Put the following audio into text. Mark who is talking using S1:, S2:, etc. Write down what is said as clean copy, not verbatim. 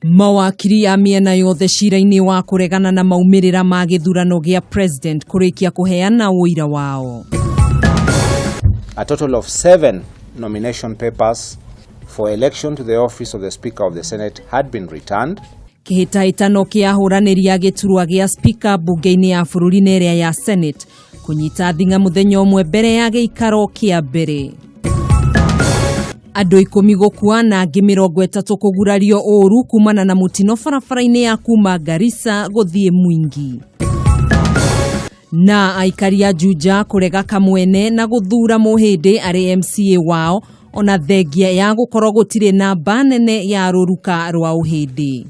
S1: Mawakiri a miena yothe cira-inĩ wa kuregana na maumirĩra ma gĩthurano gĩa president kurikia kuheana ũira wao.
S2: A total of 7 nomination papers for election to the office of the Speaker of the Senate had been returned.
S1: Kĩhĩtahĩtano kĩa ahũranĩri a gĩturwa gĩa speaker bunge-inĩ ya bũrũri-inĩ ĩrĩa ya Senate kunyita thinga mũthenya ũmwe mbere ya gĩikaro kĩa mbere. Andũ 10 gũkua na angĩ 30 kũgurario ũru kumana na mutino barabara-inĩ ya kuma Garissa gũthiĩ Mwingi. Na aikari a Juja kurega kamwene na guthura mũhĩndĩ arĩ MCA wao ona thengia ya gũkorwo gũtirĩ namba nene ya rũruka rwa ũhĩndĩ.